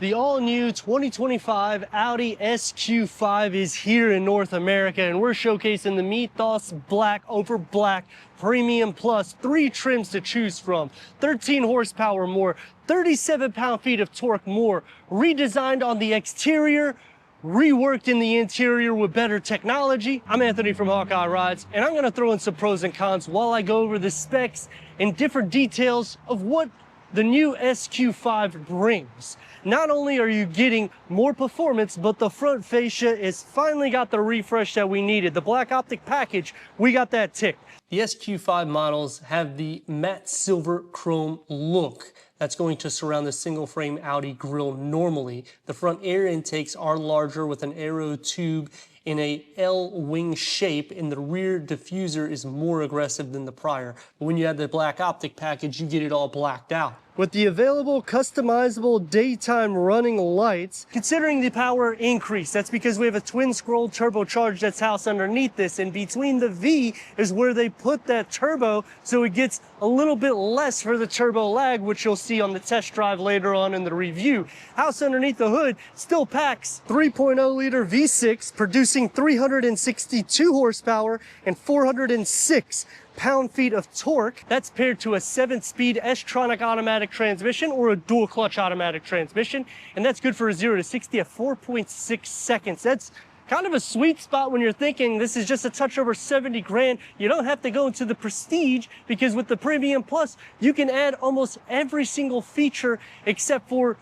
The all-new 2025 Audi SQ5 is here in North America, and we're showcasing the Mythos Black over Black Premium Plus. 3 trims to choose from, 13 horsepower more, 37 pound-feet of torque more, redesigned on the exterior, reworked in the interior with better technology. I'm Anthony from Hawkeye Rides, and I'm gonna throw in some pros and cons while I go over the specs and different details of what the new SQ5 brings. Not only are you getting more performance, but the front fascia is finally got the refresh that we needed. The Black Optic package, we got that ticked. The SQ5 models have the matte silver chrome look that's going to surround the single frame Audi grille normally. The front air intakes are larger with an aero tube in a L-wing shape, and the rear diffuser is more aggressive than the prior. But when you add the Black Optic package, you get it all blacked out. With the available customizable daytime running lights, considering the power increase, that's because we have a twin scroll turbocharged that's housed underneath this, and between the V is where they put that turbo, so it gets a little bit less for the turbo lag, which you'll see on the test drive later on in the review. Housed underneath the hood still packs 3.0 liter V6, producing 362 horsepower and 406 pound-feet of torque. That's paired to a 7-speed S-tronic automatic transmission or a dual clutch automatic transmission, and that's good for a 0 to 60 at 4.6 seconds. That's kind of a sweet spot when you're thinking this is just a touch over 70 grand. You don't have to go into the Prestige, because with the Premium Plus, you can add almost every single feature except for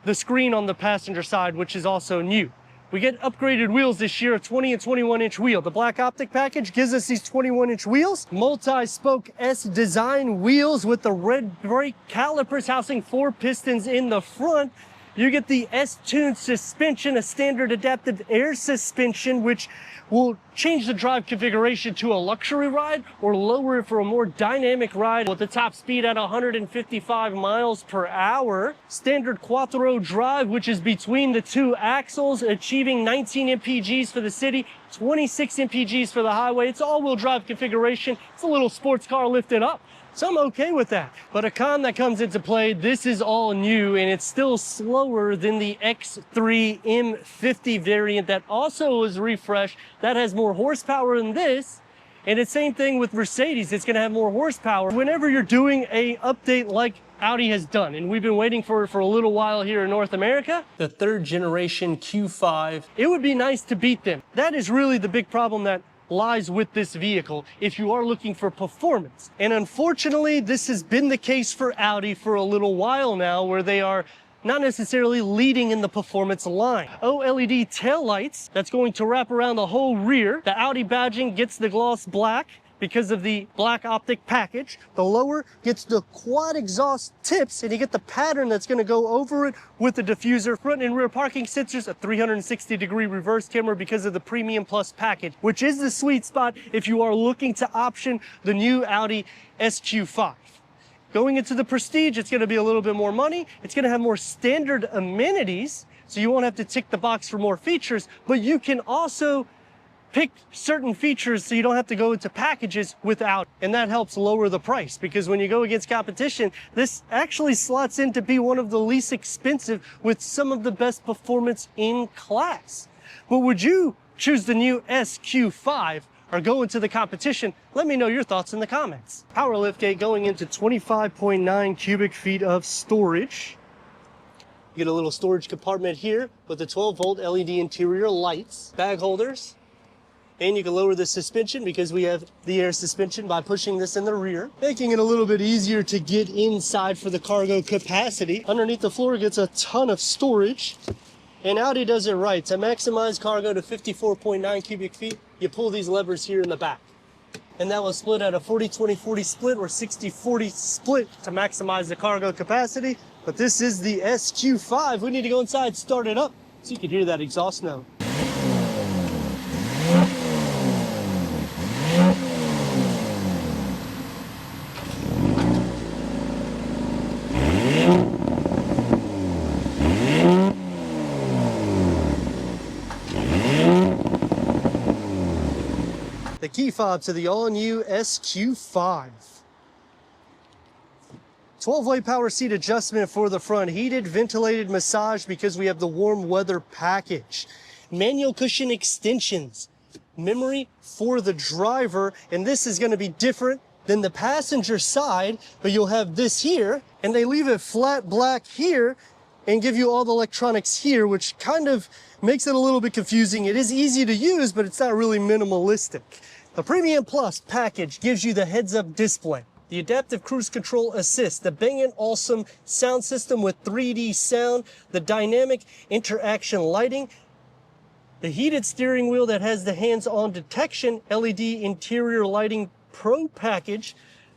the screen on the passenger side, which is also new. We get upgraded wheels this year, a 20 and 21 inch wheel. The Black Optic package gives us these 21 inch wheels, multi-spoke S design wheels with the red brake calipers housing 4 pistons in the front. You get the S-tuned suspension, a standard adaptive air suspension, which will change the drive configuration to a luxury ride or lower it for a more dynamic ride with the top speed at 155 miles per hour. Standard quattro drive, which is between the 2 axles, achieving 19 mpgs for the city, 26 mpgs for the highway. It's all-wheel drive configuration. It's a little sports car lifted up. So I'm okay with that. But a con that comes into play, this is all new and it's still slower than the X3 M50 variant that also was refreshed, that has more horsepower than this. And it's same thing with Mercedes, it's gonna have more horsepower. Whenever you're doing a update like Audi has done, and we've been waiting for it for a little while here in North America, the 3rd generation Q5, it would be nice to beat them. That is really the big problem that lies with this vehicle if you are looking for performance. And unfortunately, this has been the case for Audi for a little while now, where they are not necessarily leading in the performance line. OLED taillights, that's going to wrap around the whole rear. The Audi badging gets the gloss black because of the Black Optic package. The lower gets the quad exhaust tips, and you get the pattern that's gonna go over it with the diffuser. Front and rear parking sensors, a 360-degree reverse camera because of the Premium Plus package, which is the sweet spot if you are looking to option the new Audi SQ5. Going into the Prestige, it's gonna be a little bit more money. It's gonna have more standard amenities, so you won't have to tick the box for more features, but you can also pick certain features so you don't have to go into packages without, and that helps lower the price, because when you go against competition, this actually slots in to be one of the least expensive with some of the best performance in class. But would you choose the new SQ5 or go into the competition? Let me know your thoughts in the comments. Power liftgate going into 25.9 cubic feet of storage. You get a little storage compartment here with the 12-volt LED interior lights, bag holders, and you can lower the suspension because we have the air suspension by pushing this in the rear, making it a little bit easier to get inside for the cargo capacity. Underneath the floor gets a ton of storage, and Audi does it right. To maximize cargo to 54.9 cubic feet, you pull these levers here in the back. And that will split at a 40-20-40 split or 60-40 split to maximize the cargo capacity. But this is the SQ5. We need to go inside, start it up, so you can hear that exhaust note. The key fob to the all-new SQ5. 12-way power seat adjustment for the front. Heated, ventilated massage because we have the warm weather package. Manual cushion extensions. Memory for the driver, and this is going to be different than the passenger side, but you'll have this here, and they leave it flat black here and give you all the electronics here, which kind of makes it a little bit confusing. It is easy to use, but it's not really minimalistic. The Premium Plus package gives you the heads-up display, the adaptive cruise control assist, the Bang & Olufsen sound system with 3D sound, the dynamic interaction lighting, the heated steering wheel that has the hands-on detection, LED interior lighting pro package,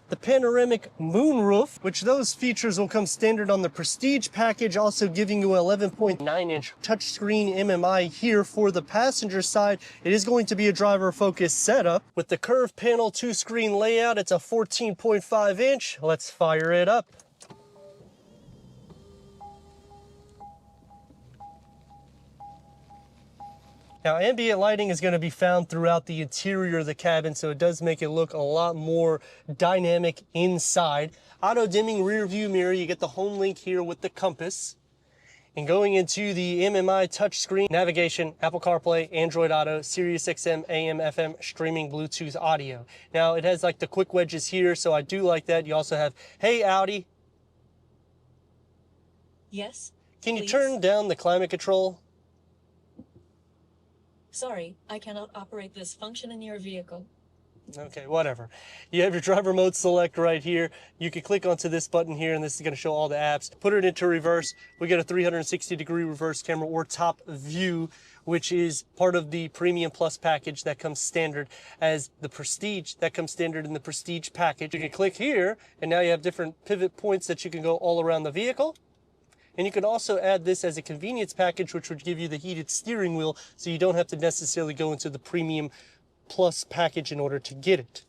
the panoramic moonroof, which those features will come standard on the Prestige package, also giving you an 11.9-inch touchscreen MMI here for the passenger side. It is going to be a driver-focused setup. With the curved panel 2-screen layout, it's a 14.5-inch. Let's fire it up. Now, ambient lighting is going to be found throughout the interior of the cabin, so it does make it look a lot more dynamic inside. Auto dimming rear view mirror, you get the home link here with the compass. And going into the MMI touchscreen, navigation, Apple CarPlay, Android Auto, Sirius XM, AM, FM, streaming, Bluetooth audio. Now, it has like the quick wedges here, so I do like that. You also have, hey Audi. Yes, Can you please? turn down the climate control? Sorry, I cannot operate this function in your vehicle. Okay, whatever. You have your driver mode select right here. You can click onto this button here, and this is going to show all the apps. Put it into reverse. We get a 360-degree reverse camera or top view, which is part of the Premium Plus package that comes standard as the Prestige. That comes standard in the Prestige package. You can click here, and now you have different pivot points that you can go all around the vehicle. And you can also add this as a convenience package, which would give you the heated steering wheel, so you don't have to necessarily go into the Premium Plus package in order to get it.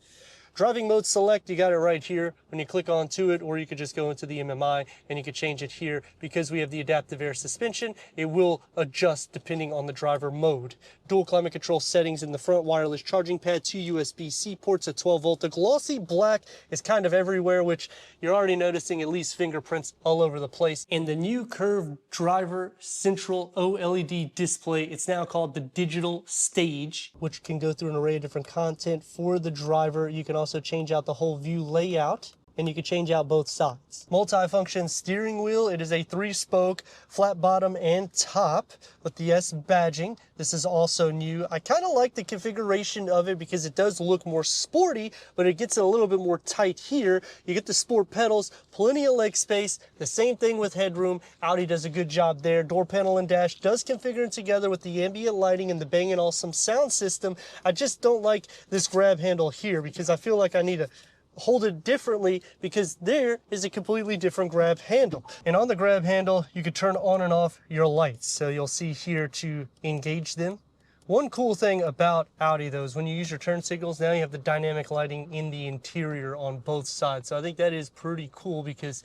Driving mode select, you got it right here when you click onto it, or you could just go into the MMI and you could change it here. Because we have the adaptive air suspension, it will adjust depending on the driver mode. Dual climate control settings in the front, wireless charging pad, 2 USB-C ports, a 12-volt. The glossy black is kind of everywhere, which you're already noticing at least fingerprints all over the place. And the new curved driver central OLED display, it's now called the Digital Stage, which can go through an array of different content for the driver. You can also change out the whole view layout, and you can change out both sides. Multi-function steering wheel. It is a 3-spoke, flat bottom and top with the S badging. This is also new. I kind of like the configuration of it because it does look more sporty, but it gets a little bit more tight here. You get the sport pedals, plenty of leg space, the same thing with headroom. Audi does a good job there. Door panel and dash does configure it together with the ambient lighting and the Bang & Olufsen sound system. I just don't like this grab handle here because I feel like I need to hold it differently because there is a completely different grab handle. And on the grab handle, you can turn on and off your lights. So you'll see here to engage them. One cool thing about Audi though is when you use your turn signals, now you have the dynamic lighting in the interior on both sides. So I think that is pretty cool because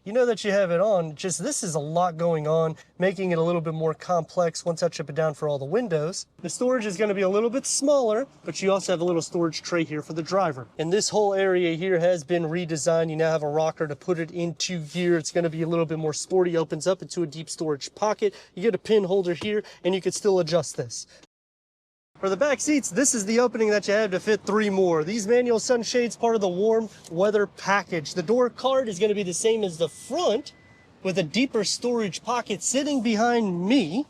you know that you have it on, just this is a lot going on, making it a little bit more complex. One touch up and down for all the windows. The storage is going to be a little bit smaller, but you also have a little storage tray here for the driver. And this whole area here has been redesigned. You now have a rocker to put it into gear. It's going to be a little bit more sporty, opens up into a deep storage pocket. You get a pin holder here, and you can still adjust this. For the back seats, this is the opening that you have to fit 3 more. These manual sunshades, part of the warm weather package. The door card is going to be the same as the front with a deeper storage pocket sitting behind me.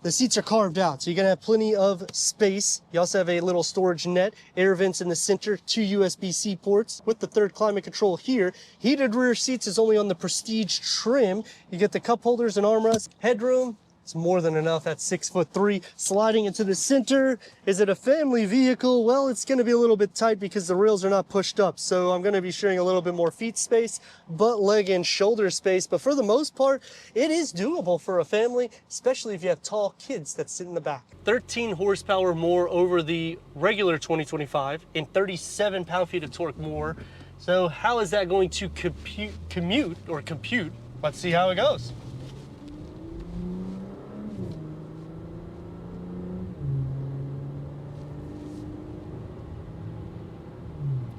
The seats are carved out, so you're going to have plenty of space. You also have a little storage net, air vents in the center, 2 USB-C ports with the 3rd climate control here. Heated rear seats is only on the Prestige trim. You get the cup holders and armrests. Headroom, it's more than enough. That's 6'3". Sliding into the center. Is it a family vehicle? Well, it's going to be a little bit tight because the rails are not pushed up. So I'm going to be sharing a little bit more feet space, butt, leg, and shoulder space. But for the most part, it is doable for a family, especially if you have tall kids that sit in the back. 13 horsepower more over the regular 2025 and 37 pound-feet of torque more. So how is that going to compute? Let's see how it goes.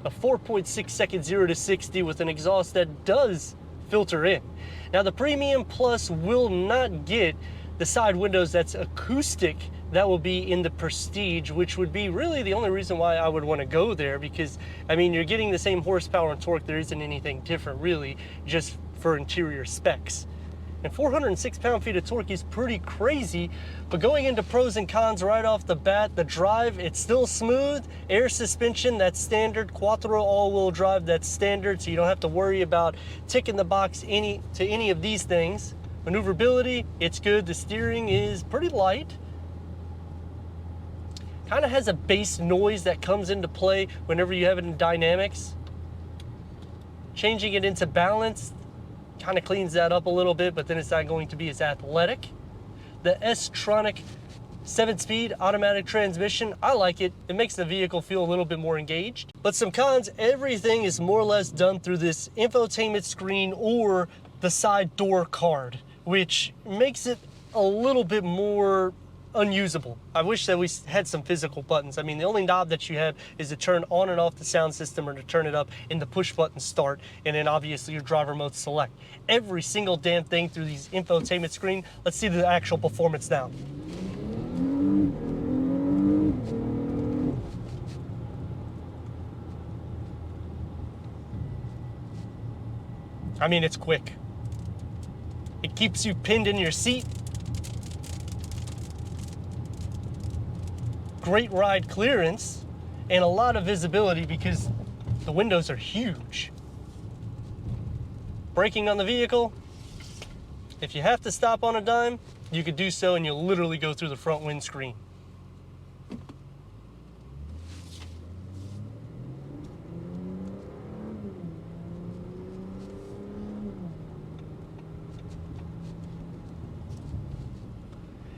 a 4.6 second 0 to 60 with an exhaust that does filter in. Now the Premium Plus will not get the side windows that's acoustic that will be in the Prestige, which would be really the only reason why I would want to go there, because I mean, you're getting the same horsepower and torque. There isn't anything different really, just for interior specs. And 406 pound-feet of torque is pretty crazy, but going into pros and cons right off the bat, the drive, it's still smooth. Air suspension, that's standard. Quattro all-wheel drive, that's standard, so you don't have to worry about ticking the box to any of these things. Maneuverability, it's good. The steering is pretty light. Kind of has a bass noise that comes into play whenever you have it in dynamics. Changing it into balance kind of cleans that up a little bit, but then it's not going to be as athletic. The S-Tronic 7-speed automatic transmission, I like it. It makes the vehicle feel a little bit more engaged. But some cons, everything is more or less done through this infotainment screen or the side door card, which makes it a little bit more unusable. I wish that we had some physical buttons. I mean, the only knob that you have is to turn on and off the sound system or to turn it up in the push button start, and then obviously your driver mode select. Every single damn thing through these infotainment screen. Let's see the actual performance now. I mean, it's quick. It keeps you pinned in your seat. Great ride clearance and a lot of visibility because the windows are huge. Braking on the vehicle, if you have to stop on a dime, you could do so and you'll literally go through the front windscreen.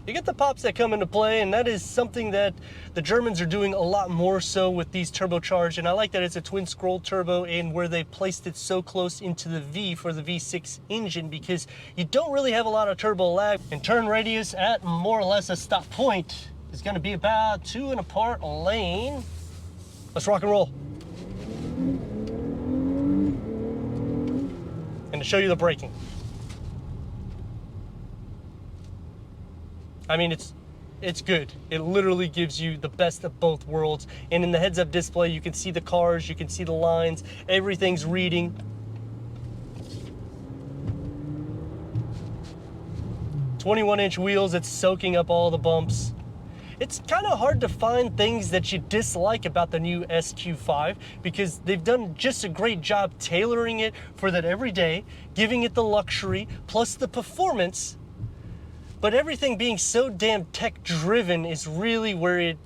You get the pops that come into play, and that is something that the Germans are doing a lot more so with these turbocharged, and I like that it's a twin scroll turbo and where they placed it so close into the V for the V6 engine, because you don't really have a lot of turbo lag. And turn radius at more or less a stop point is going to be about 2 1/4 lane. Let's rock and roll. And to show you the braking. I mean, it's good. It literally gives you the best of both worlds. And in the heads-up display, you can see the cars, you can see the lines, everything's reading. 21-inch wheels, it's soaking up all the bumps. It's kind of hard to find things that you dislike about the new SQ5 because they've done just a great job tailoring it for that every day, giving it the luxury, plus the performance. But everything being so damn tech driven is really where it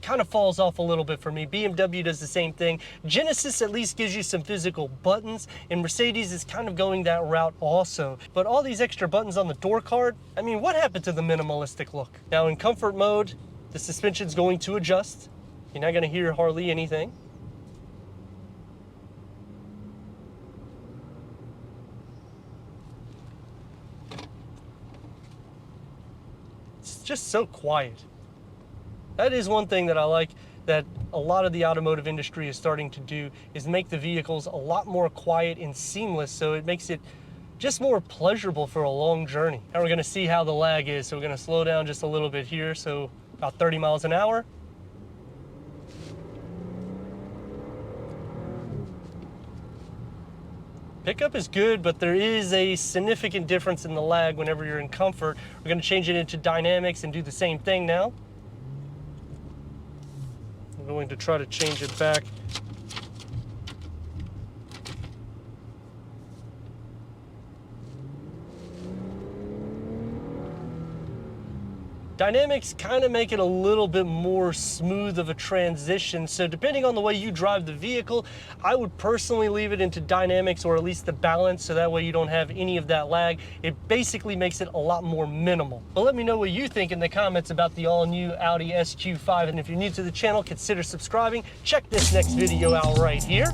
kind of falls off a little bit for me. BMW does the same thing. Genesis at least gives you some physical buttons, and Mercedes is kind of going that route also. But all these extra buttons on the door card, I mean, what happened to the minimalistic look? Now in comfort mode, the suspension's going to adjust. You're not gonna hear hardly anything. Just so quiet. That is one thing that I like that a lot of the automotive industry is starting to do, is make the vehicles a lot more quiet and seamless, so it makes it just more pleasurable for a long journey. Now we're gonna see how the lag is, so we're gonna slow down just a little bit here, so about 30 miles an hour. Pickup is good, but there is a significant difference in the lag whenever you're in comfort. We're going to change it into dynamics and do the same thing now. I'm going to try to change it back. Dynamics kind of make it a little bit more smooth of a transition, so depending on the way you drive the vehicle, I would personally leave it into dynamics, or at least the balance, so that way you don't have any of that lag. It basically makes it a lot more minimal. But let me know what you think in the comments about the all-new Audi SQ5, and if you're new to the channel, consider subscribing. Check this next video out right here.